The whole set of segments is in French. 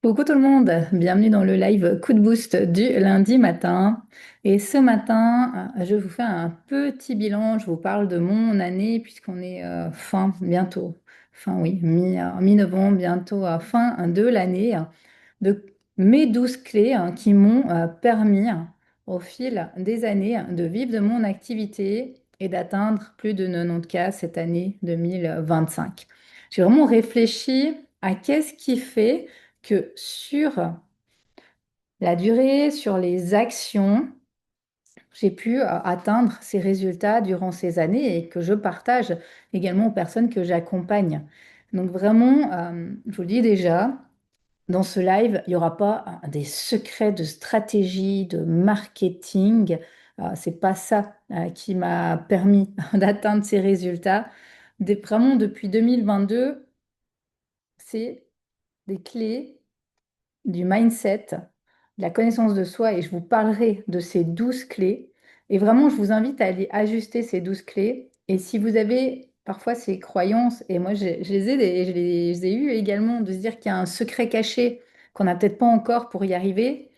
Coucou tout le monde, bienvenue dans le live coup de boost du lundi matin. Et ce matin, je vous fais un petit bilan, je vous parle de mon année puisqu'on est fin bientôt, fin oui, mi-novembre, bientôt à fin de l'année, de mes 12 clés qui m'ont permis au fil des années de vivre de mon activité et d'atteindre plus de 90K cette année 2025. J'ai vraiment réfléchi à qu'est-ce qui fait que sur la durée, sur les actions, j'ai pu atteindre ces résultats durant ces années et que je partage également aux personnes que j'accompagne. Donc vraiment, je vous le dis déjà, dans ce live, il n'y aura pas des secrets de stratégie, de marketing. C'est pas ça qui m'a permis d'atteindre ces résultats. Vraiment, depuis 2022, c'est des clés du mindset, de la connaissance de soi, et je vous parlerai de ces 12 clés. Et vraiment, je vous invite à aller ajuster ces 12 clés. Et si vous avez parfois ces croyances, et moi je les ai, je les ai eues également, de se dire qu'il y a un secret caché qu'on n'a peut-être pas encore pour y arriver,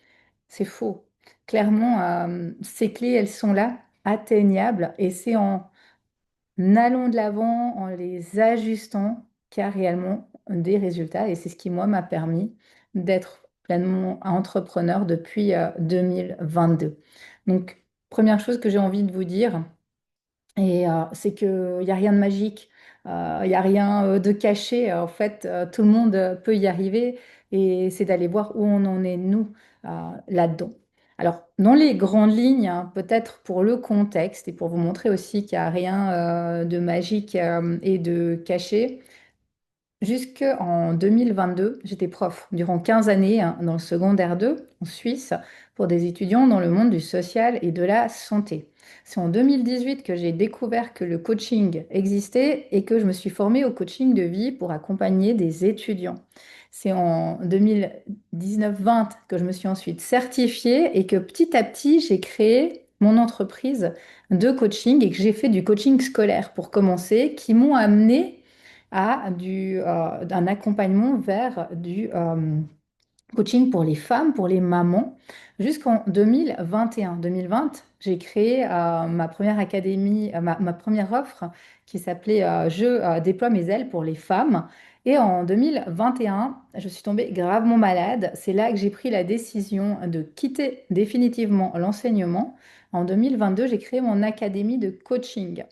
c'est faux. Clairement, ces clés, elles sont là, atteignables, et c'est en allons de l'avant, en les ajustant, qu'il y a réellement des résultats. Et c'est ce qui, moi, m'a permis d'être pleinement entrepreneur depuis 2022. Donc, première chose que j'ai envie de vous dire, c'est qu'il n'y a rien de magique, il n'y a rien de caché. En fait, tout le monde peut y arriver et c'est d'aller voir où on en est, nous, là-dedans. Alors, dans les grandes lignes, hein, peut-être pour le contexte et pour vous montrer aussi qu'il n'y a rien de magique et de caché, jusqu'en 2022, j'étais prof durant 15 années dans le secondaire 2 en Suisse pour des étudiants dans le monde du social et de la santé. C'est en 2018 que j'ai découvert que le coaching existait et que je me suis formée au coaching de vie pour accompagner des étudiants. C'est en 2019-20 que je me suis ensuite certifiée et que petit à petit, j'ai créé mon entreprise de coaching et que j'ai fait du coaching scolaire pour commencer, qui m'ont amené à d'un accompagnement vers du coaching pour les femmes, pour les mamans, jusqu'en 2021. 2020, j'ai créé ma première académie, ma première offre qui s'appelait Je déploie mes ailes pour les femmes. Et en 2021, je suis tombée gravement malade. C'est là que j'ai pris la décision de quitter définitivement l'enseignement. En 2022, j'ai créé mon académie de coaching.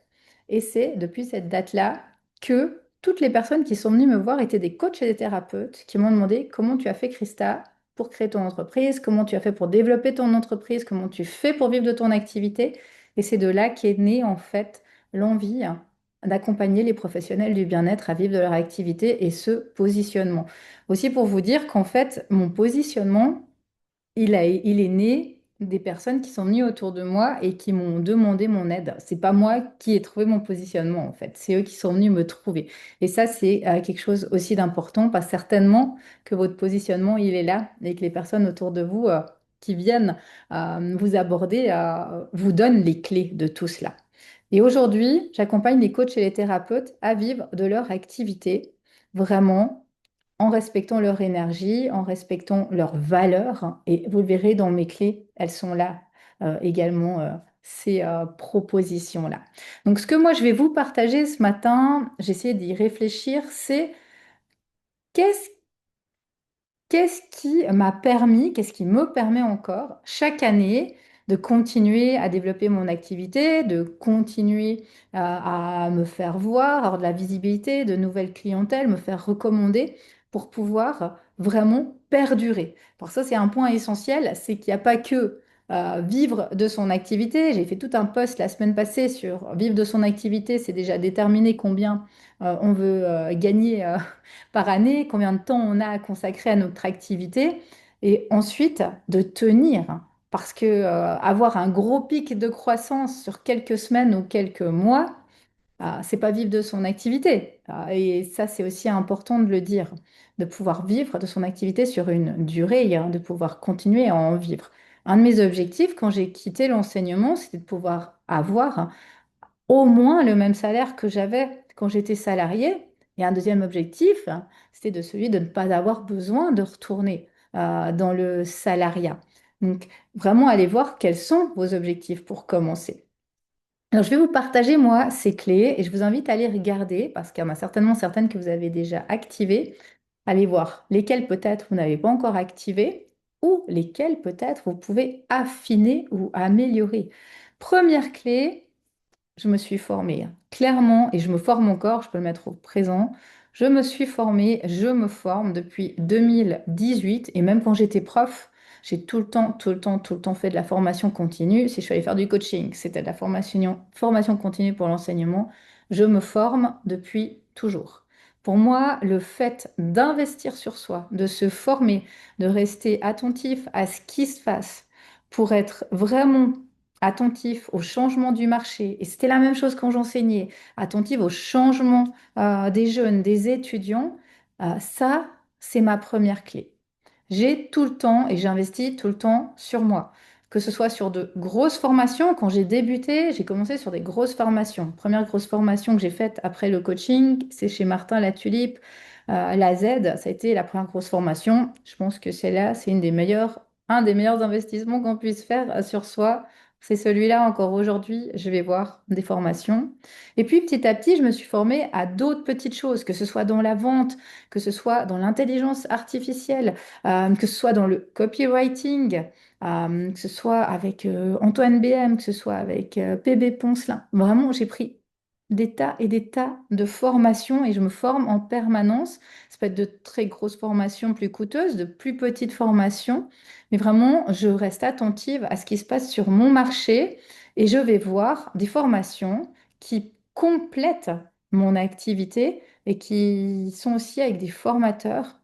Et c'est depuis cette date-là que toutes les personnes qui sont venues me voir étaient des coachs et des thérapeutes qui m'ont demandé comment tu as fait, Christa, pour créer ton entreprise, comment tu as fait pour développer ton entreprise, comment tu fais pour vivre de ton activité. Et c'est de là qu'est née en fait l'envie d'accompagner les professionnels du bien-être à vivre de leur activité et ce positionnement. Aussi pour vous dire qu'en fait, mon positionnement, il est né des personnes qui sont venues autour de moi et qui m'ont demandé mon aide. C'est pas moi qui ai trouvé mon positionnement en fait, c'est eux qui sont venus me trouver. Et ça, c'est quelque chose aussi d'important, pas certainement que votre positionnement il est là et que les personnes autour de vous qui viennent vous aborder vous donnent les clés de tout cela. Et aujourd'hui, j'accompagne les coachs et les thérapeutes à vivre de leur activité vraiment en respectant leur énergie, en respectant leurs valeurs. Et vous le verrez dans mes clés, elles sont là également, ces propositions-là. Donc, ce que moi, je vais vous partager ce matin, j'essaie d'y réfléchir, c'est qu'est-ce qu'est-ce qui m'a permis, qu'est-ce qui me permet encore chaque année de continuer à développer mon activité, de continuer à me faire voir, avoir de la visibilité, de nouvelles clientèles, me faire recommander pour pouvoir vraiment perdurer. Pour ça, c'est un point essentiel, c'est qu'il n'y a pas que vivre de son activité. J'ai fait tout un post la semaine passée sur vivre de son activité, c'est déjà déterminer combien on veut gagner par année, combien de temps on a à consacrer à notre activité, et ensuite de tenir. Parce que avoir un gros pic de croissance sur quelques semaines ou quelques mois, c'est pas vivre de son activité. Et ça, c'est aussi important de le dire, de pouvoir vivre de son activité sur une durée, hein, de pouvoir continuer à en vivre. Un de mes objectifs quand j'ai quitté l'enseignement, c'était de pouvoir avoir au moins le même salaire que j'avais quand j'étais salariée Et un deuxième objectif, hein, c'était de celui de ne pas avoir besoin de retourner dans le salariat. Donc, vraiment aller voir quels sont vos objectifs pour commencer. Alors, je vais vous partager, moi, ces clés et je vous invite à les regarder parce qu'il y en a certainement certaines que vous avez déjà activées. Allez voir lesquelles peut-être vous n'avez pas encore activées ou lesquelles peut-être vous pouvez affiner ou améliorer. Première clé, je me suis formée, hein. Clairement, et je me forme encore, je peux le mettre au présent. Je me suis formée, je me forme depuis 2018 et même quand j'étais prof, j'ai tout le temps, tout le temps, tout le temps fait de la formation continue. Si je suis allée faire du coaching, c'était de la formation continue pour l'enseignement. Je me forme depuis toujours. Pour moi, le fait d'investir sur soi, de se former, de rester attentif à ce qui se passe pour être vraiment attentif au changement du marché, et c'était la même chose quand j'enseignais, attentif au changement des jeunes, des étudiants, ça, c'est ma première clé. J'ai tout le temps et j'investis tout le temps sur moi. Que ce soit sur de grosses formations, quand j'ai débuté, j'ai commencé sur des grosses formations. Première grosse formation que j'ai faite après le coaching, c'est chez Martin Latulipe, la Z, ça a été la première grosse formation. Je pense que celle-là, c'est un des meilleurs investissements qu'on puisse faire sur soi. C'est celui-là encore aujourd'hui, je vais voir des formations. Et puis petit à petit, je me suis formée à d'autres petites choses, que ce soit dans la vente, que ce soit dans l'intelligence artificielle, que ce soit dans le copywriting, que ce soit avec Antoine BM, que ce soit avec PB Poncelin. Vraiment, j'ai pris des tas et des tas de formations et je me forme en permanence. Ça peut être de très grosses formations plus coûteuses, de plus petites formations, mais vraiment, je reste attentive à ce qui se passe sur mon marché et je vais voir des formations qui complètent mon activité et qui sont aussi avec des formateurs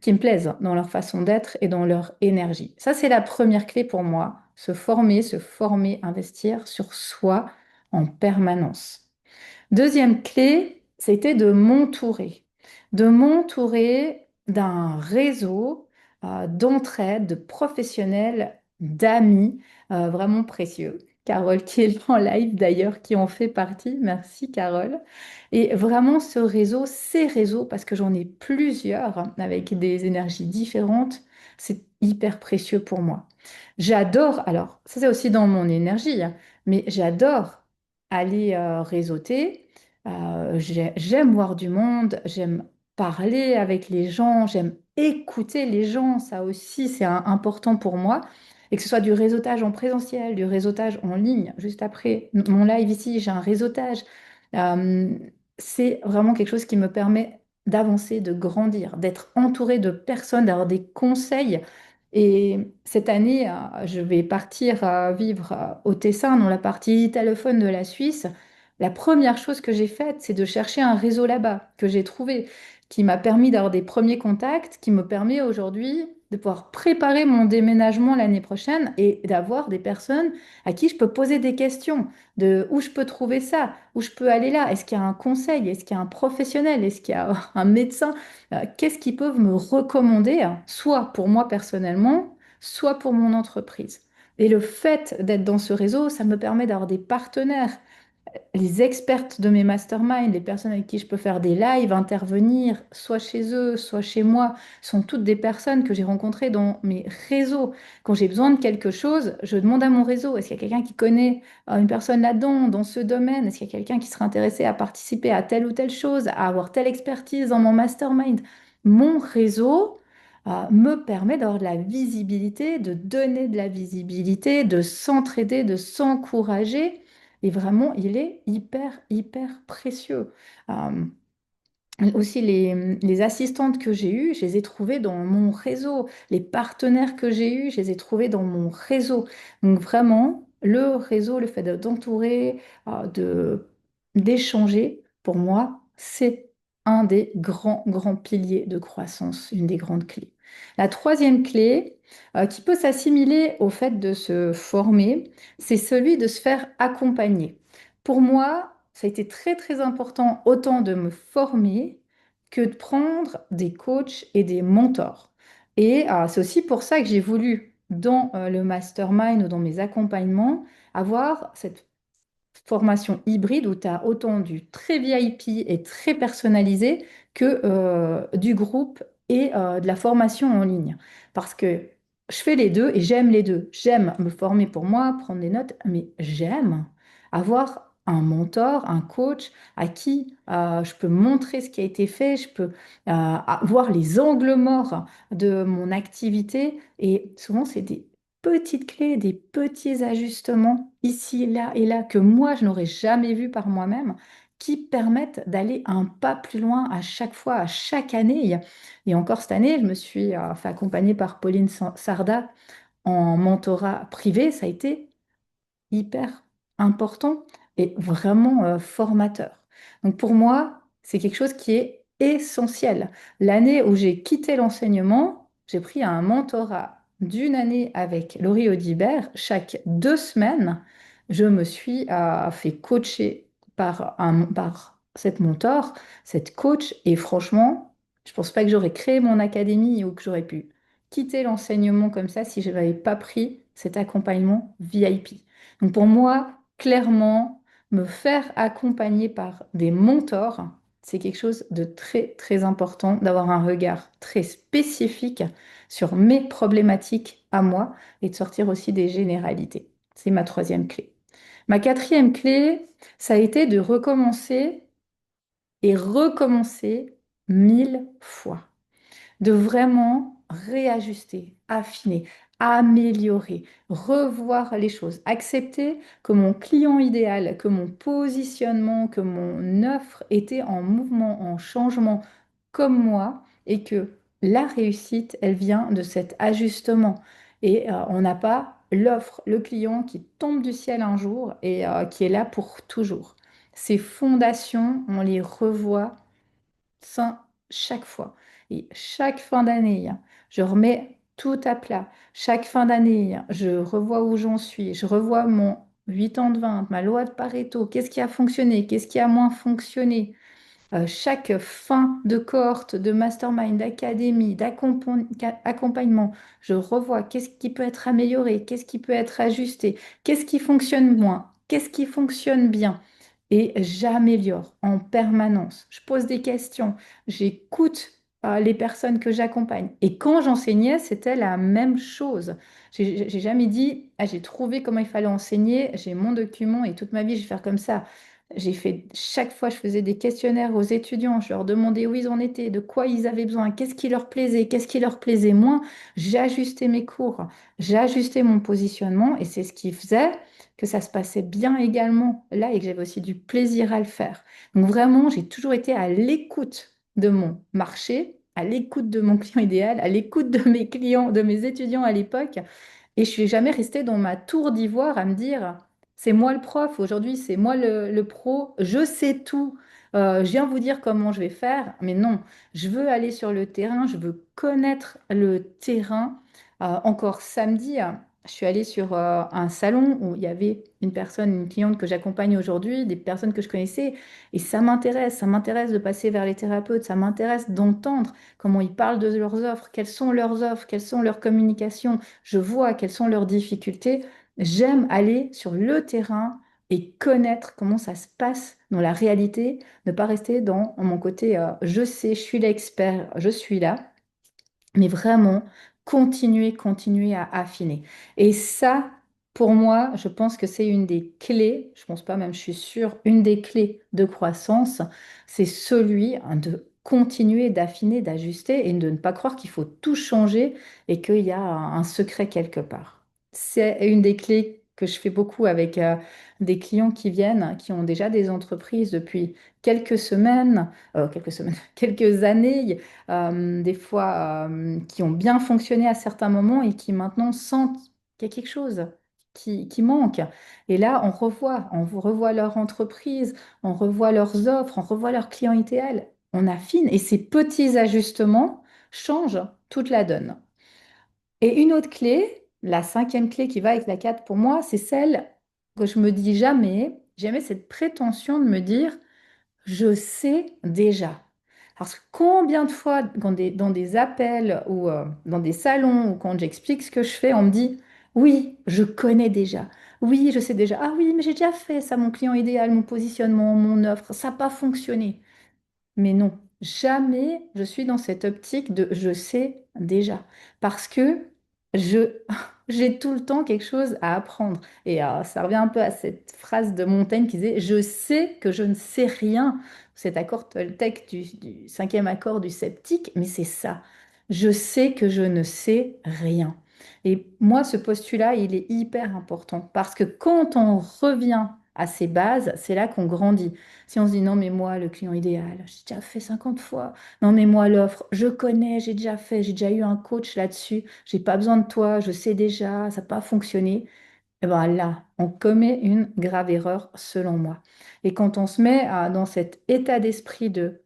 qui me plaisent dans leur façon d'être et dans leur énergie. Ça, c'est la première clé pour moi, se former, investir sur soi en permanence. Deuxième clé, c'était de m'entourer d'un réseau d'entraide, de professionnels, d'amis vraiment précieux. Carole qui est là en live d'ailleurs, qui en fait partie. Merci Carole. Et vraiment ce réseau, ces réseaux, parce que j'en ai plusieurs avec des énergies différentes, c'est hyper précieux pour moi. J'adore, alors ça c'est aussi dans mon énergie, hein, mais j'adore aller réseauter. J'aime voir du monde, j'aime parler avec les gens, j'aime écouter les gens, ça aussi c'est important pour moi. Et que ce soit du réseautage en présentiel, du réseautage en ligne. Juste après mon live ici, j'ai un réseautage. Euh, c'est vraiment quelque chose qui me permet d'avancer, de grandir, d'être entouré de personnes, d'avoir des conseils. Et cette année, je vais partir vivre au Tessin, dans la partie italophone de la Suisse. La première chose que j'ai faite, c'est de chercher un réseau là-bas, que j'ai trouvé, qui m'a permis d'avoir des premiers contacts, qui me permet aujourd'hui de pouvoir préparer mon déménagement l'année prochaine et d'avoir des personnes à qui je peux poser des questions de où je peux trouver ça, où je peux aller là, est-ce qu'il y a un conseil, est-ce qu'il y a un professionnel, est-ce qu'il y a un médecin, qu'est-ce qu'ils peuvent me recommander, hein, soit pour moi personnellement, soit pour mon entreprise. Et le fait d'être dans ce réseau, ça me permet d'avoir des partenaires, les expertes de mes masterminds, les personnes avec qui je peux faire des lives, intervenir, soit chez eux, soit chez moi, sont toutes des personnes que j'ai rencontrées dans mes réseaux. Quand j'ai besoin de quelque chose, je demande à mon réseau, est-ce qu'il y a quelqu'un qui connaît une personne là-dedans, dans ce domaine? Est-ce qu'il y a quelqu'un qui serait intéressé à participer à telle ou telle chose, à avoir telle expertise dans mon mastermind? Mon réseau me permet d'avoir de la visibilité, de donner de la visibilité, de s'entraider, de s'encourager. Et vraiment, il est hyper, hyper précieux. Euh, Aussi, les assistantes que j'ai eues, je les ai trouvées dans mon réseau. Les partenaires que j'ai eus, je les ai trouvés dans mon réseau. Donc vraiment, le réseau, le fait d'entourer, d'échanger, pour moi, c'est un des grands, grands piliers de croissance, une des grandes clés. La troisième clé, qui peut s'assimiler au fait de se former, c'est celui de se faire accompagner. Pour moi, ça a été très très important autant de me former que de prendre des coachs et des mentors. Et c'est aussi pour ça que j'ai voulu, dans le mastermind ou dans mes accompagnements, avoir cette formation hybride où tu as autant du très VIP et très personnalisé que du groupe et de la formation en ligne. Parce que je fais les deux et j'aime les deux. J'aime me former pour moi, prendre des notes, mais j'aime avoir un mentor, un coach à qui je peux montrer ce qui a été fait, je peux voir les angles morts de mon activité. Et souvent, c'est des petites clés, des petits ajustements ici, là et là que moi, je n'aurais jamais vu par moi-même, qui permettent d'aller un pas plus loin à chaque fois, à chaque année. Et encore cette année, je me suis fait accompagner par Pauline Sarda en mentorat privé. Ça a été hyper important et vraiment formateur. Donc pour moi, c'est quelque chose qui est essentiel. L'année où j'ai quitté l'enseignement, j'ai pris un mentorat d'une année avec Laurie Audibert. Chaque 2 semaines, je me suis fait coacher par cette mentor, cette coach, et franchement, je pense pas que j'aurais créé mon académie ou que j'aurais pu quitter l'enseignement comme ça si je n'avais pas pris cet accompagnement VIP. Donc pour moi, clairement, me faire accompagner par des mentors, c'est quelque chose de très très important d'avoir un regard très spécifique sur mes problématiques à moi et de sortir aussi des généralités. C'est ma troisième clé. Ma quatrième clé, ça a été de recommencer et recommencer 1000 fois, de vraiment réajuster, affiner, améliorer, revoir les choses, accepter que mon client idéal, que mon positionnement, que mon offre était en mouvement, en changement comme moi et que la réussite, elle vient de cet ajustement. Et on n'a pas l'offre, le client qui tombe du ciel un jour et qui est là pour toujours. Ces fondations, on les revoit ça chaque fois. Et chaque fin d'année, je remets tout à plat. Chaque fin d'année, je revois où j'en suis. Je revois mon 8 ans de vente, ma loi de Pareto. Qu'est-ce qui a fonctionné? Qu'est-ce qui a moins fonctionné? Chaque fin de cohorte, de mastermind, d'académie, d'accompagnement, je revois qu'est-ce qui peut être amélioré, qu'est-ce qui peut être ajusté, qu'est-ce qui fonctionne moins, qu'est-ce qui fonctionne bien. Et j'améliore en permanence. Je pose des questions, j'écoute les personnes que j'accompagne. Et quand j'enseignais, c'était la même chose. J'ai jamais dit, ah, j'ai trouvé comment il fallait enseigner, j'ai mon document et toute ma vie, je vais faire comme ça. J'ai fait, chaque fois, je faisais des questionnaires aux étudiants, je leur demandais où ils en étaient, de quoi ils avaient besoin, qu'est-ce qui leur plaisait, qu'est-ce qui leur plaisait moins. J'ajustais mes cours, j'ajustais mon positionnement et c'est ce qui faisait que ça se passait bien également là et que j'avais aussi du plaisir à le faire. Donc vraiment, j'ai toujours été à l'écoute de mon marché, à l'écoute de mon client idéal, à l'écoute de mes clients, de mes étudiants à l'époque. Et je suis jamais restée dans ma tour d'ivoire à me dire, c'est moi le prof, aujourd'hui c'est moi le pro, je sais tout, je viens vous dire comment je vais faire, mais non, je veux aller sur le terrain, je veux connaître le terrain. Encore samedi, je suis allée sur un salon où il y avait une personne, une cliente que j'accompagne aujourd'hui, des personnes que je connaissais, et ça m'intéresse de passer vers les thérapeutes, ça m'intéresse d'entendre comment ils parlent de leurs offres, quelles sont leurs communications, je vois quelles sont leurs difficultés. J'aime aller sur le terrain et connaître comment ça se passe dans la réalité, ne pas rester dans mon côté je sais, je suis l'expert, je suis là, mais vraiment continuer, continuer à affiner. Et ça, pour moi, je pense que c'est une des clés, je pense pas même, je suis sûre, une des clés de croissance, c'est celui de continuer d'affiner, d'ajuster et de ne pas croire qu'il faut tout changer et qu'il y a un secret quelque part. C'est une des clés que je fais beaucoup avec des clients qui viennent, qui ont déjà des entreprises depuis quelques semaines, quelques années, des fois qui ont bien fonctionné à certains moments et qui maintenant sentent qu'il y a quelque chose qui manque. Et là, on revoit leur entreprise, on revoit leurs offres, on revoit leur client idéal, on affine et ces petits ajustements changent toute la donne. Et une autre clé, la cinquième clé qui va avec la 4 pour moi, c'est celle que je me dis jamais, jamais cette prétention de me dire je sais déjà. Parce que combien de fois, dans des appels ou dans des salons ou quand j'explique ce que je fais, on me dit, oui, je connais déjà. Oui, je sais déjà. Ah oui, mais j'ai déjà fait ça, mon client idéal, mon positionnement, mon offre. Ça n'a pas fonctionné. Mais non, jamais je suis dans cette optique de je sais déjà. Parce que je, j'ai tout le temps quelque chose à apprendre. Et ça revient un peu à cette phrase de Montaigne qui disait je sais que je ne sais rien. Cet accord Toltec du cinquième accord du sceptique, mais c'est ça. Je sais que je ne sais rien. Et moi, ce postulat, il est hyper important parce que quand on revient à ses bases, c'est là qu'on grandit. Si on se dit non, mais moi, le client idéal, j'ai déjà fait 50 fois. Non, mais moi, l'offre, je connais, j'ai déjà fait, j'ai déjà eu un coach là-dessus. J'ai pas besoin de toi, je sais déjà, ça n'a pas fonctionné. Et bien là, on commet une grave erreur, selon moi. Et quand on se met dans cet état d'esprit de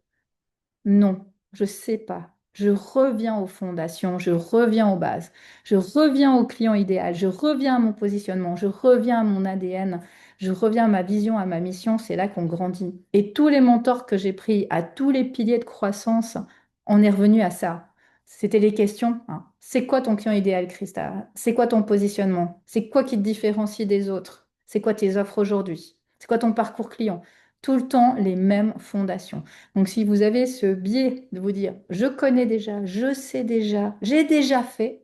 non, je sais pas. Je reviens aux fondations, je reviens aux bases, je reviens au client idéal, je reviens à mon positionnement, je reviens à mon ADN, je reviens à ma vision, à ma mission. C'est là qu'on grandit. Et tous les mentors que j'ai pris à tous les piliers de croissance, on est revenu à ça. C'était les questions, hein. C'est quoi ton client idéal, Christa? C'est quoi ton positionnement? C'est quoi qui te différencie des autres? C'est quoi tes offres aujourd'hui? C'est quoi ton parcours client? Tout le temps les mêmes fondations. Donc, si vous avez ce biais de vous dire, je connais déjà, je sais déjà, j'ai déjà fait,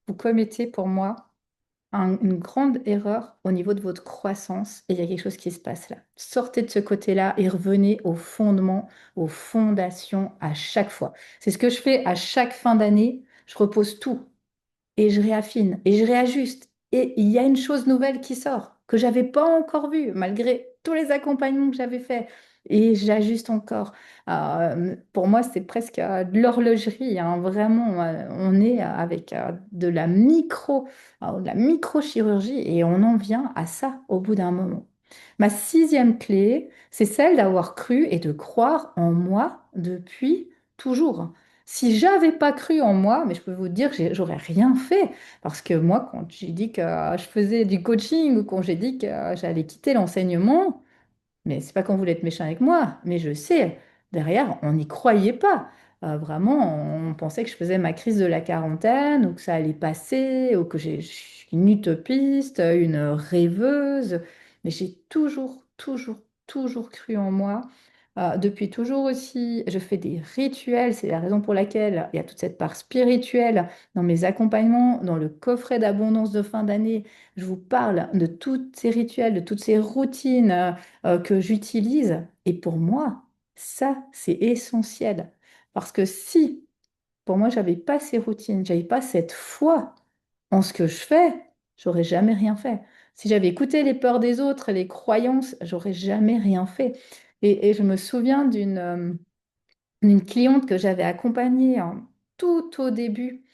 vous commettez pour moi une grande erreur au niveau de votre croissance et il y a quelque chose qui se passe là. Sortez de ce côté-là et revenez aux fondements, aux fondations à chaque fois. C'est ce que je fais à chaque fin d'année. Je repose tout et je réaffine et je réajuste. Et il y a une chose nouvelle qui sort que j'avais pas encore vue malgré tous les accompagnements que j'avais faits. Et j'ajuste encore. Pour moi, c'est presque de l'horlogerie, hein. Vraiment, on est avec de la microchirurgie et on en vient à ça au bout d'un moment. Ma sixième clé, c'est celle d'avoir cru et de croire en moi depuis toujours. Si j'avais pas cru en moi, mais je peux vous dire que j'aurais rien fait. Parce que moi, quand j'ai dit que je faisais du coaching ou quand j'ai dit que j'allais quitter l'enseignement, mais c'est pas qu'on voulait être méchant avec moi, mais je sais, derrière, on n'y croyait pas. Vraiment, on pensait que je faisais ma crise de la quarantaine, ou que ça allait passer, ou que je suis une utopiste, une rêveuse. Mais j'ai toujours, toujours, toujours cru en moi. Depuis toujours aussi, je fais des rituels. C'est la raison pour laquelle il y a toute cette part spirituelle dans mes accompagnements, dans le coffret d'abondance de fin d'année. Je vous parle de tous ces rituels, de toutes ces routines que j'utilise. Et pour moi, ça, c'est essentiel. Parce que si, pour moi, j'avais pas ces routines, j'avais pas cette foi en ce que je fais, j'aurais jamais rien fait. Si j'avais écouté les peurs des autres, les croyances, j'aurais jamais rien fait. Et je me souviens d'une cliente que j'avais accompagnée tout au début,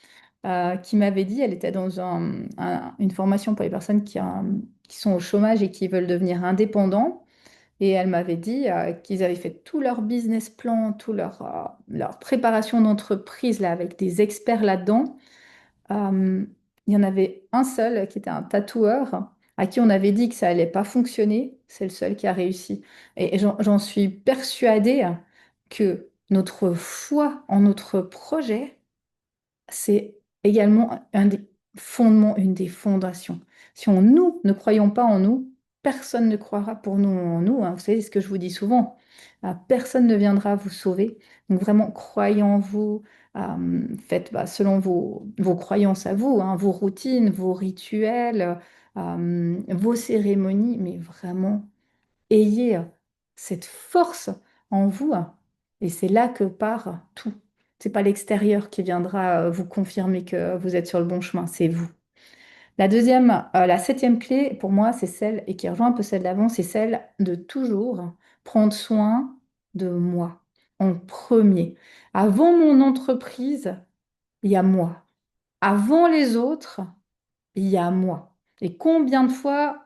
qui m'avait dit, elle était dans une formation pour les personnes qui sont au chômage et qui veulent devenir indépendants. Et elle m'avait dit qu'ils avaient fait tout leur business plan, leur préparation d'entreprise là, avec des experts là-dedans. Euh, il y en avait un seul qui était un tatoueur à qui on avait dit que ça allait pas fonctionner. C'est le seul qui a réussi. Et j'en suis persuadée que notre foi en notre projet, c'est également un des fondements, une des fondations. Si nous ne croyons pas en nous, personne ne croira pour nous en nous, hein. Vous savez ce que je vous dis souvent. Personne ne viendra vous sauver. Donc vraiment, croyez en vous. Faites selon vos croyances à vous, hein, vos routines, vos rituels, vos cérémonies, mais vraiment ayez cette force en vous, hein, et c'est là que part tout. C'est pas l'extérieur qui viendra vous confirmer que vous êtes sur le bon chemin, c'est vous. La septième clé, pour moi, c'est celle, et qui rejoint un peu celle d'avant, c'est celle de toujours prendre soin de moi en premier. Avant mon entreprise, il y a moi. Avant les autres, il y a moi. Et combien de fois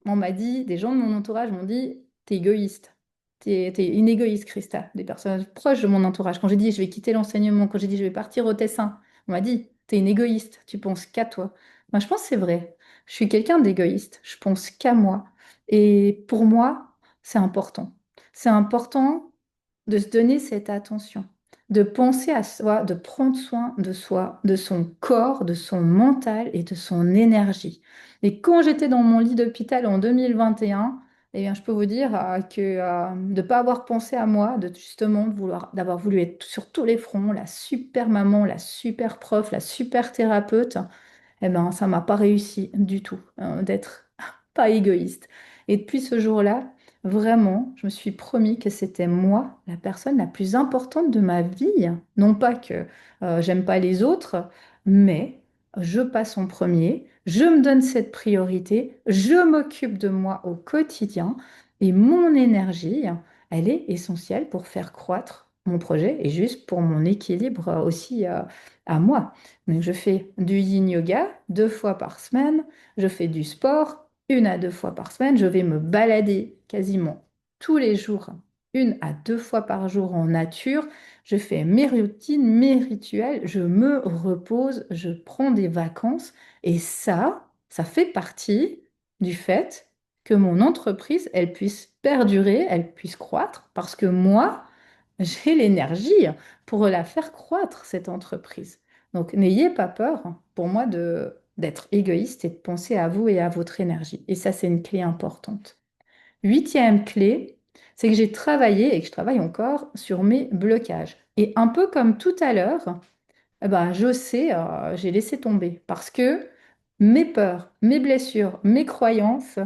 on m'a dit, des gens de mon entourage m'ont dit, t'es égoïste. T'es une égoïste, Christa. Des personnes proches de mon entourage. Quand j'ai dit, je vais quitter l'enseignement, quand j'ai dit, je vais partir au Tessin, on m'a dit, t'es une égoïste. Tu penses qu'à toi. Moi, je pense que c'est vrai. Je suis quelqu'un d'égoïste. Je pense qu'à moi. Et pour moi, c'est important. C'est important de se donner cette attention. de penser à soi, de prendre soin de soi, de son corps, de son mental et de son énergie. Et quand j'étais dans mon lit d'hôpital en 2021, eh bien, je peux vous dire que de ne pas avoir pensé à moi, de justement d'avoir voulu être sur tous les fronts, la super maman, la super prof, la super thérapeute, eh ben, ça m'a pas réussi du tout, d'être pas égoïste. Et depuis ce jour-là, vraiment, je me suis promis que c'était moi, la personne la plus importante de ma vie. Non pas que j'aime pas les autres, mais je passe en premier, je me donne cette priorité, je m'occupe de moi au quotidien et mon énergie, elle est essentielle pour faire croître mon projet et juste pour mon équilibre aussi à moi. Donc, je fais du yin yoga 2 fois par semaine, je fais du sport 1 à 2 fois par semaine, je vais me balader quasiment tous les jours, 1 à 2 fois par jour en nature, je fais mes routines, mes rituels, je me repose, je prends des vacances et ça fait partie du fait que mon entreprise, elle puisse perdurer, elle puisse croître parce que moi, j'ai l'énergie pour la faire croître, cette entreprise. Donc, n'ayez pas peur pour moi d'être égoïste et de penser à vous et à votre énergie. Et ça, c'est une clé importante. Huitième clé, c'est que j'ai travaillé et que je travaille encore sur mes blocages. Et un peu comme tout à l'heure, eh ben, je sais, j'ai laissé tomber parce que mes peurs, mes blessures, mes croyances,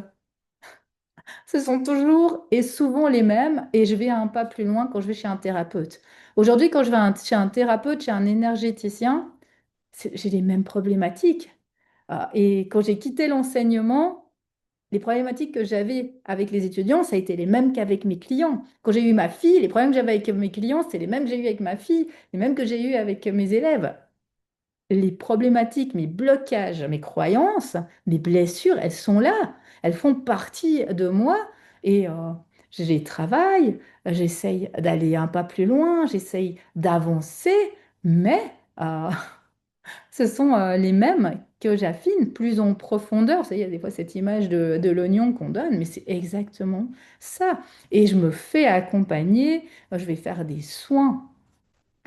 ce sont toujours et souvent les mêmes et je vais un pas plus loin quand je vais chez un thérapeute. Aujourd'hui, quand je vais chez un thérapeute, chez un énergéticien, j'ai les mêmes problématiques. Et quand j'ai quitté l'enseignement, les problématiques que j'avais avec les étudiants, ça a été les mêmes qu'avec mes clients. Quand j'ai eu ma fille, les problèmes que j'avais avec mes clients, c'est les mêmes que j'ai eu avec ma fille, les mêmes que j'ai eu avec mes élèves. Les problématiques, mes blocages, mes croyances, mes blessures, elles sont là. Elles font partie de moi et je les travaille, j'essaye d'aller un pas plus loin, j'essaye d'avancer, mais ce sont les mêmes que j'affine plus en profondeur. Il y a des fois cette image de l'oignon qu'on donne, mais c'est exactement ça. Et je me fais accompagner, je vais faire des soins.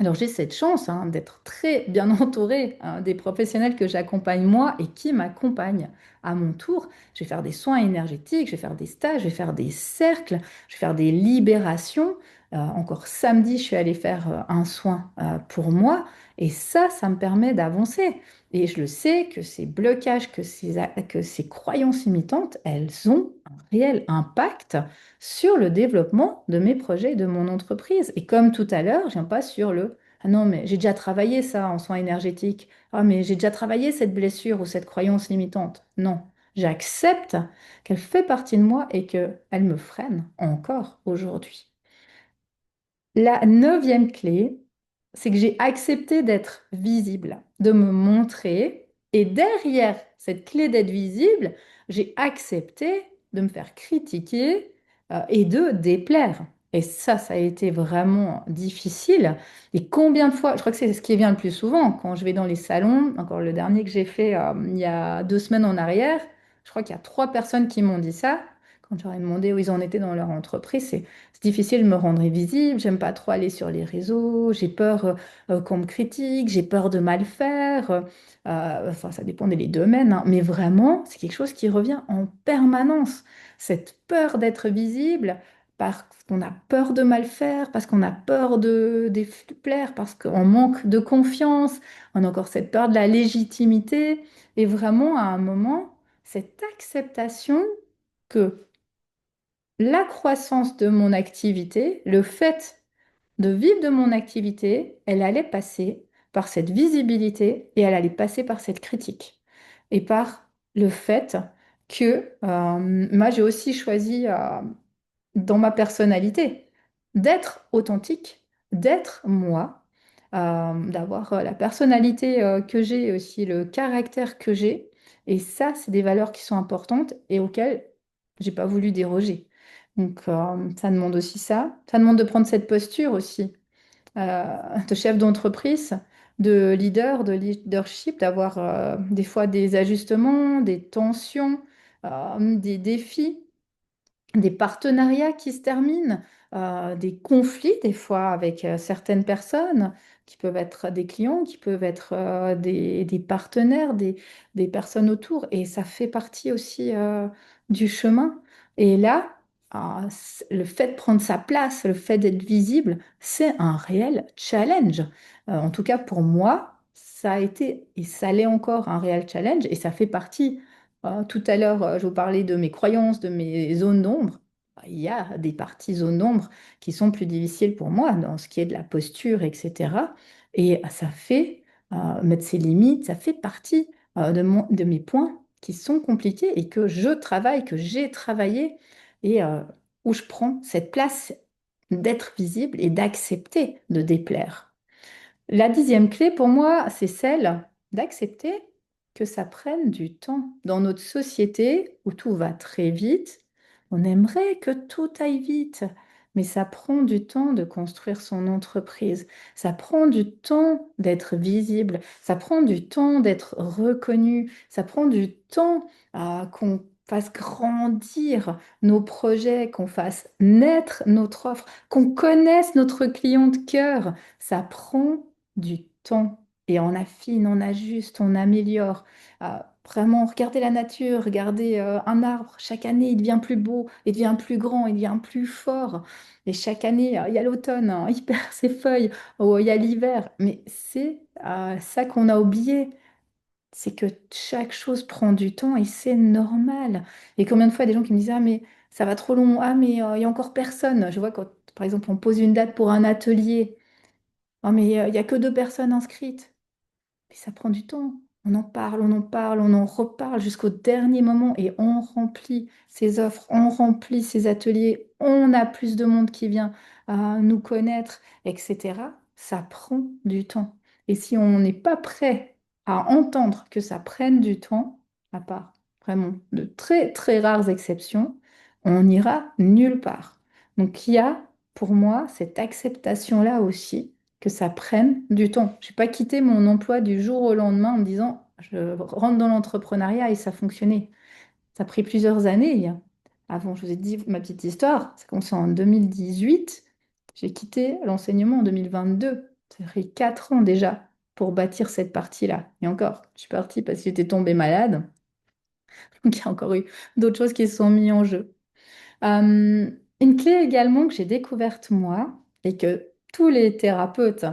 Alors j'ai cette chance d'être très bien entourée des professionnels que j'accompagne moi et qui m'accompagnent à mon tour. Je vais faire des soins énergétiques, je vais faire des stages, je vais faire des cercles, je vais faire des libérations. Encore samedi, je suis allée faire un soin pour moi et ça me permet d'avancer. Et je le sais que ces blocages, que ces croyances limitantes, elles ont un réel impact sur le développement de mes projets, de mon entreprise. Et comme tout à l'heure, je viens pas sur le ah non, mais j'ai déjà travaillé ça en soins énergétiques. Ah, mais j'ai déjà travaillé cette blessure ou cette croyance limitante. Non, j'accepte qu'elle fait partie de moi et qu'elle me freine encore aujourd'hui. La neuvième clé, c'est que j'ai accepté d'être visible, de me montrer. Et derrière cette clé d'être visible, j'ai accepté de me faire critiquer et de déplaire. Et ça a été vraiment difficile. Et combien de fois, je crois que c'est ce qui vient le plus souvent, quand je vais dans les salons, encore le dernier que j'ai fait il y a 2 semaines en arrière, je crois qu'il y a 3 personnes qui m'ont dit ça. Quand j'aurais demandé où ils en étaient dans leur entreprise, c'est difficile de me rendre visible, j'aime pas trop aller sur les réseaux, j'ai peur qu'on me critique, j'ai peur de mal faire. Enfin, ça dépend des domaines, mais vraiment, c'est quelque chose qui revient en permanence. Cette peur d'être visible, parce qu'on a peur de mal faire, parce qu'on a peur de déplaire, parce qu'on manque de confiance, on a encore cette peur de la légitimité. Et vraiment, à un moment, cette acceptation que la croissance de mon activité, le fait de vivre de mon activité, elle allait passer par cette visibilité et elle allait passer par cette critique et par le fait que moi j'ai aussi choisi dans ma personnalité d'être authentique, d'être moi, d'avoir la personnalité que j'ai et aussi le caractère que j'ai. Et ça, c'est des valeurs qui sont importantes et auxquelles j'ai pas voulu déroger. Donc, ça demande aussi ça. Ça demande de prendre cette posture aussi de chef d'entreprise, de leader, de leadership, d'avoir des fois des ajustements, des tensions, des défis. des partenariats qui se terminent, des conflits des fois avec certaines personnes qui peuvent être des clients, qui peuvent être des partenaires, des personnes autour. Et ça fait partie aussi du chemin. Et là, le fait de prendre sa place, le fait d'être visible, c'est un réel challenge. En tout cas, pour moi, ça a été et ça l'est encore un réel challenge. Et ça fait partie tout à l'heure, je vous parlais de mes croyances, de mes zones d'ombre. Il y a des parties zones d'ombre qui sont plus difficiles pour moi dans ce qui est de la posture, etc. Et ça fait mettre ses limites, ça fait partie de mes points qui sont compliqués et que je travaille, que j'ai travaillé et où je prends cette place d'être visible et d'accepter de déplaire. La dixième clé pour moi, c'est celle d'accepter que ça prenne du temps. Dans notre société où tout va très vite, on aimerait que tout aille vite, mais ça prend du temps de construire son entreprise, ça prend du temps d'être visible, ça prend du temps d'être reconnu, ça prend du temps qu'on fasse grandir nos projets, qu'on fasse naître notre offre, qu'on connaisse notre client de cœur. Ça prend du temps et on affine, on ajuste, on améliore. Vraiment, regardez la nature, regardez un arbre. Chaque année, il devient plus beau, il devient plus grand, il devient plus fort. Et chaque année, il y a l'automne, hein, il perd ses feuilles, oh, il y a l'hiver. Mais c'est ça qu'on a oublié, c'est que chaque chose prend du temps et c'est normal. Et combien de fois, il y a des gens qui me disent, ah mais ça va trop long, ah mais il y a encore personne. Je vois quand, par exemple, on pose une date pour un atelier. Oh, mais il n'y a que 2 personnes inscrites. Mais ça prend du temps. On en parle, on en parle, on en reparle jusqu'au dernier moment et on remplit ces offres, on remplit ces ateliers, on a plus de monde qui vient nous connaître, etc. Ça prend du temps. Et si on n'est pas prêt à entendre que ça prenne du temps, à part vraiment de très très rares exceptions, on n'ira nulle part. Donc il y a pour moi cette acceptation-là aussi que ça prenne du temps. Je n'ai pas quitté mon emploi du jour au lendemain en me disant je rentre dans l'entrepreneuriat et ça fonctionnait. Ça a pris plusieurs années. Avant, je vous ai dit ma petite histoire, ça a commencé en 2018. J'ai quitté l'enseignement en 2022. Ça fait 4 ans déjà pour bâtir cette partie-là. Et encore, je suis partie parce que j'étais tombée malade. Donc il y a encore eu d'autres choses qui se sont mises en jeu. Euh, une clé également que j'ai découverte moi et que tous les thérapeutes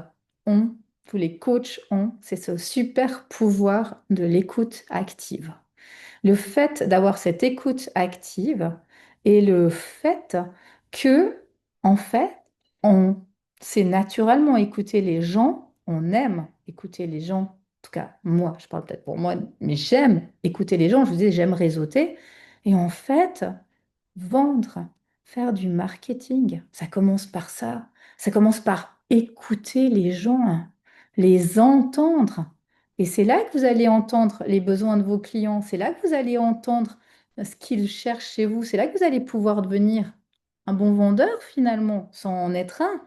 ont, tous les coachs ont, c'est ce super pouvoir de l'écoute active. Le fait d'avoir cette écoute active et le fait que, en fait, on sait naturellement écouter les gens, on aime écouter les gens. En tout cas, moi, je parle peut-être pour moi, mais j'aime écouter les gens. Je vous dis, j'aime réseauter. Et en fait, vendre, faire du marketing, ça commence par ça. Ça commence par écouter les gens, les entendre. Et c'est là que vous allez entendre les besoins de vos clients. C'est là que vous allez entendre ce qu'ils cherchent chez vous. C'est là que vous allez pouvoir devenir un bon vendeur finalement, sans en être un.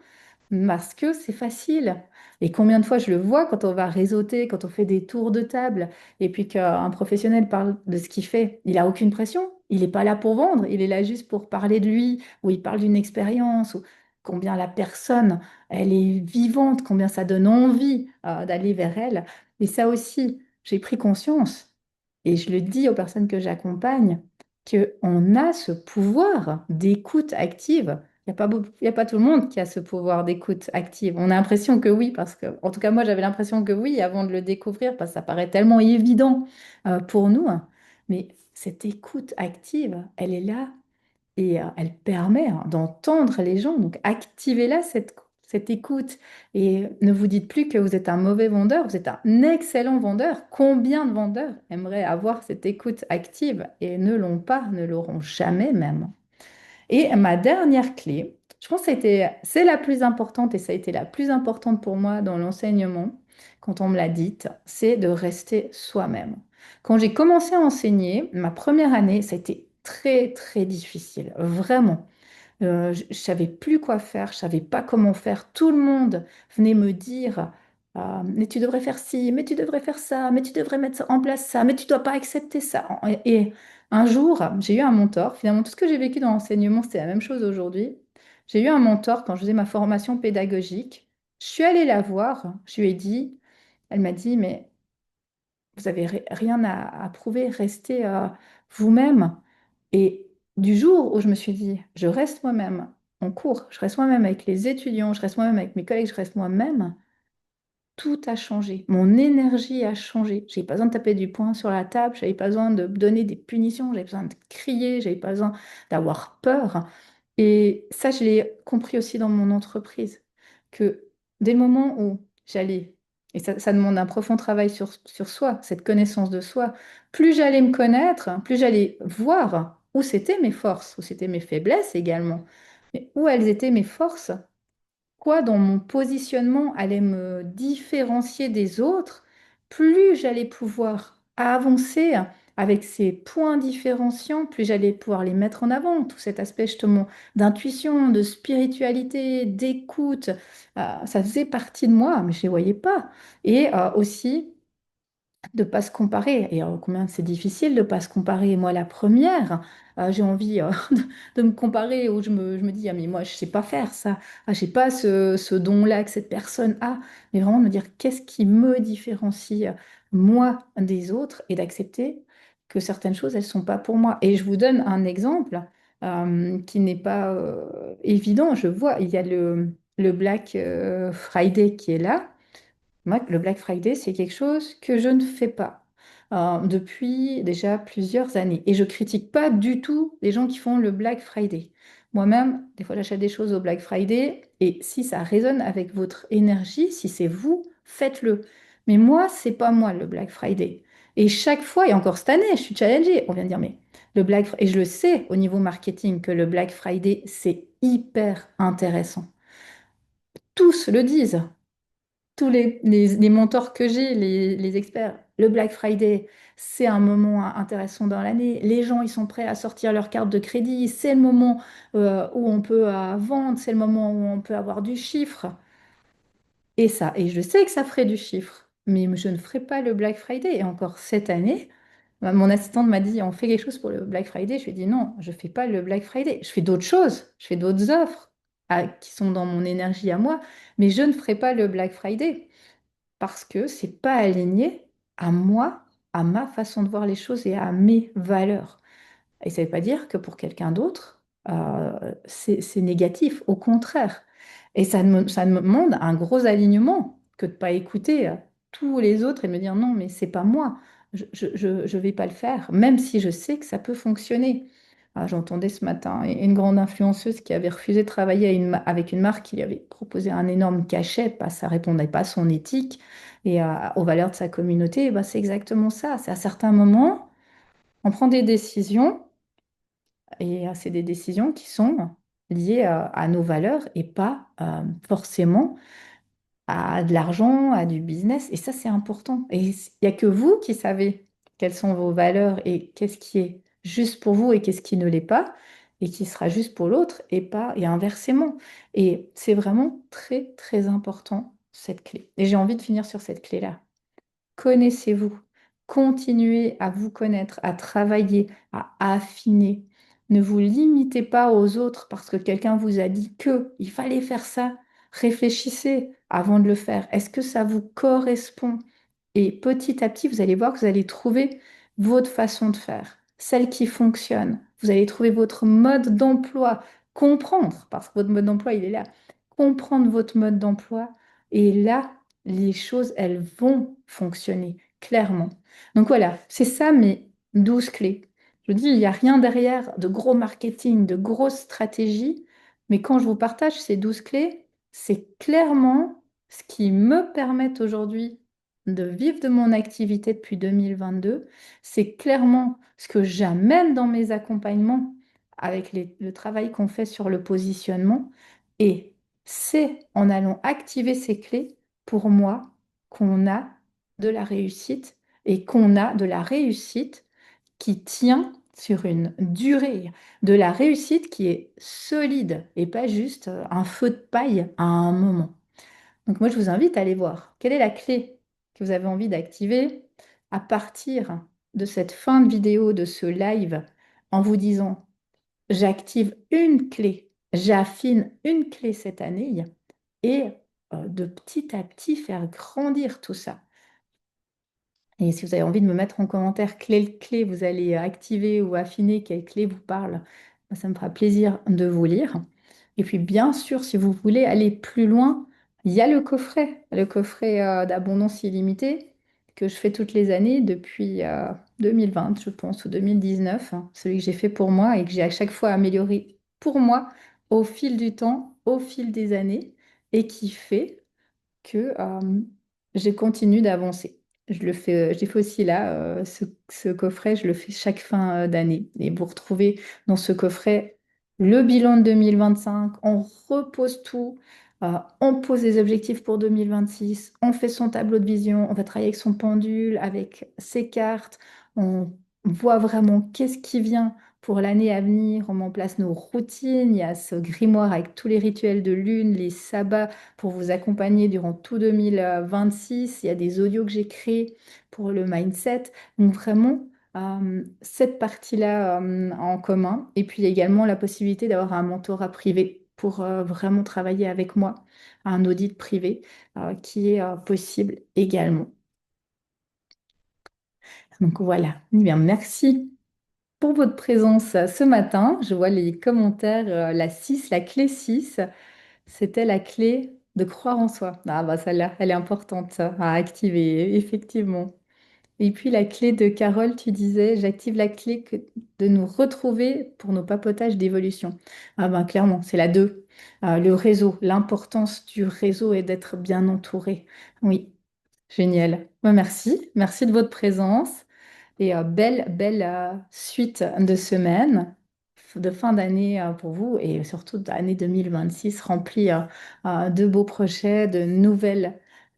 Parce que c'est facile. Et combien de fois je le vois quand on va réseauter, quand on fait des tours de table, et puis qu'un professionnel parle de ce qu'il fait, il n'a aucune pression. Il n'est pas là pour vendre, il est là juste pour parler de lui, ou il parle d'une expérience, ou combien la personne, elle est vivante, combien ça donne envie d'aller vers elle. Et ça aussi, j'ai pris conscience, et je le dis aux personnes que j'accompagne, qu'on a ce pouvoir d'écoute active. Il y a pas tout le monde qui a ce pouvoir d'écoute active. On a l'impression que oui, parce que, en tout cas, moi, j'avais l'impression que oui avant de le découvrir, parce que ça paraît tellement évident pour nous. Mais cette écoute active, elle est là et elle permet d'entendre les gens. Donc, activez-la, cette écoute. Et ne vous dites plus que vous êtes un mauvais vendeur, vous êtes un excellent vendeur. Combien de vendeurs aimeraient avoir cette écoute active et ne l'ont pas, ne l'auront jamais même? Et ma dernière clé, je pense que c'est la plus importante et ça a été la plus importante pour moi dans l'enseignement, quand on me l'a dite, c'est de rester soi-même. Quand j'ai commencé à enseigner, ma première année, ça a été très, très difficile, vraiment. Je ne savais plus quoi faire, je ne savais pas comment faire. Tout le monde venait me dire, mais tu devrais faire ci, mais tu devrais faire ça, mais tu devrais mettre en place ça, mais tu ne dois pas accepter ça. Un jour, j'ai eu un mentor. Finalement, tout ce que j'ai vécu dans l'enseignement, c'était la même chose aujourd'hui. J'ai eu un mentor quand je faisais ma formation pédagogique. Je suis allée la voir. Je lui ai dit, elle m'a dit, mais vous avez rien à prouver, restez vous-même. Et du jour où je me suis dit, je reste moi-même en cours, je reste moi-même avec les étudiants, je reste moi-même avec mes collègues, je reste moi-même, tout a changé. Mon énergie a changé. J'avais pas besoin de taper du poing sur la table, j'avais pas besoin de donner des punitions, j'avais besoin de crier, j'avais pas besoin d'avoir peur. Et ça, je l'ai compris aussi dans mon entreprise, que dès le moment où j'allais, et ça demande un profond travail sur soi, cette connaissance de soi, plus j'allais me connaître, plus j'allais voir où c'était mes forces, où c'était mes faiblesses également, mais où elles étaient mes forces, quoi dans mon positionnement allait me différencier des autres, plus j'allais pouvoir avancer avec ces points différenciants, plus j'allais pouvoir les mettre en avant. Tout cet aspect justement d'intuition, de spiritualité, d'écoute, ça faisait partie de moi, mais je ne les voyais pas. Et aussi de pas se comparer. Et combien c'est difficile de pas se comparer. Moi, la première, j'ai envie de me comparer où je me dis, ah mais moi, je sais pas faire ça. Ah, j'ai pas ce don-là que cette personne a. Mais vraiment de me dire, qu'est-ce qui me différencie, moi, des autres, et d'accepter que certaines choses, elles sont pas pour moi. Et je vous donne un exemple qui n'est pas évident. Je vois, il y a le Black Friday qui est là. Moi, le Black Friday, c'est quelque chose que je ne fais pas depuis déjà plusieurs années. Et je critique pas du tout les gens qui font le Black Friday. Moi-même, des fois, j'achète des choses au Black Friday et si ça résonne avec votre énergie, si c'est vous, faites-le. Mais moi, c'est pas moi le Black Friday. Et chaque fois, et encore cette année, je suis challengée. On vient de dire, mais le et je le sais au niveau marketing que le Black Friday, c'est hyper intéressant. Tous le disent, tous les mentors que j'ai, les experts, le Black Friday, c'est un moment intéressant dans l'année. Les gens, ils sont prêts à sortir leur carte de crédit. C'est le moment où on peut vendre. C'est le moment où on peut avoir du chiffre. Et ça, et je sais que ça ferait du chiffre, mais je ne ferai pas le Black Friday. Et encore cette année, mon assistante m'a dit, on fait quelque chose pour le Black Friday. Je lui ai dit, non, je ne fais pas le Black Friday. Je fais d'autres choses. Je fais d'autres offres qui sont dans mon énergie à moi, mais je ne ferai pas le Black Friday parce que c'est pas aligné à moi, à ma façon de voir les choses et à mes valeurs. Et ça ne veut pas dire que pour quelqu'un d'autre, c'est négatif, au contraire. Et ça me demande un gros alignement que de ne pas écouter tous les autres et de me dire non, mais c'est pas moi, je vais pas le faire, même si je sais que ça peut fonctionner. J'entendais ce matin une grande influenceuse qui avait refusé de travailler avec une marque qui lui avait proposé un énorme cachet, parce que ça répondait pas à son éthique et aux valeurs de sa communauté. Et ben, c'est exactement ça. C'est à certains moments, on prend des décisions et c'est des décisions qui sont liées à nos valeurs et pas forcément à de l'argent, à du business. Et ça, c'est important. Et il n'y a que vous qui savez quelles sont vos valeurs et qu'est-ce qui est juste pour vous et qu'est-ce qui ne l'est pas et qui sera juste pour l'autre et pas et inversement. Et c'est vraiment très, très important, cette clé. Et j'ai envie de finir sur cette clé-là. Connaissez-vous, continuez à vous connaître, à travailler, à affiner. Ne vous limitez pas aux autres parce que quelqu'un vous a dit que il fallait faire ça. Réfléchissez avant de le faire. Est-ce que ça vous correspond? Et petit à petit, vous allez voir que vous allez trouver votre façon de faire, celle qui fonctionne. Vous allez trouver votre mode d'emploi, comprendre, parce que votre mode d'emploi, il est là. Comprendre votre mode d'emploi. Et là, les choses, elles vont fonctionner clairement. Donc voilà, c'est ça mes 12 clés. Je vous dis, il n'y a rien derrière de gros marketing, de grosses stratégies, mais quand je vous partage ces 12 clés, c'est clairement ce qui me permet aujourd'hui de vivre de mon activité depuis 2022. C'est clairement ce que j'amène dans mes accompagnements avec le travail qu'on fait sur le positionnement. Et c'est en allant activer ces clés, pour moi, qu'on a de la réussite et qu'on a de la réussite qui tient sur une durée, de la réussite qui est solide et pas juste un feu de paille à un moment. Donc moi, je vous invite à aller voir quelle est la clé que vous avez envie d'activer à partir de cette fin de vidéo, de ce live, en vous disant, j'active une clé, j'affine une clé cette année et de petit à petit faire grandir tout ça. Et si vous avez envie de me mettre en commentaire quelle clé vous allez activer ou affiner, quelle clé vous parle, ça me fera plaisir de vous lire. Et puis bien sûr, si vous voulez aller plus loin, il y a le coffret d'abondance illimitée que je fais toutes les années depuis 2020, je pense, ou 2019, hein, celui que j'ai fait pour moi et que j'ai à chaque fois amélioré pour moi au fil du temps, au fil des années, et qui fait que je continue d'avancer. Je l'ai fait aussi là, ce coffret, je le fais chaque fin d'année. Et vous retrouvez dans ce coffret le bilan de 2025, on repose tout, on pose des objectifs pour 2026, on fait son tableau de vision, on va travailler avec son pendule, avec ses cartes, on voit vraiment qu'est-ce qui vient pour l'année à venir, on met en place nos routines, il y a ce grimoire avec tous les rituels de lune, les sabbats, pour vous accompagner durant tout 2026. Il y a des audios que j'ai créés pour le mindset. Donc vraiment, cette partie-là en commun. Et puis également la possibilité d'avoir un mentorat privé pour vraiment travailler avec moi, un audit privé qui est possible également. Donc voilà. Eh bien, merci pour votre présence ce matin. Je vois les commentaires, la 6, la clé 6. C'était la clé de croire en soi. Ah bah celle-là, elle est importante ça, à activer, effectivement. Et puis la clé de Carole, tu disais, j'active la clé de nous retrouver pour nos papotages d'évolution. Ah ben clairement, c'est la 2. Le réseau, l'importance du réseau et d'être bien entouré. Oui, génial. Ben, merci, merci de votre présence. Et belle suite de semaine, de fin d'année pour vous et surtout d'année 2026 remplie de beaux projets,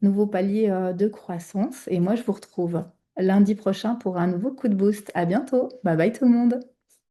nouveaux paliers de croissance. Et moi, je vous retrouve lundi prochain pour un nouveau coup de boost. À bientôt. Bye bye tout le monde.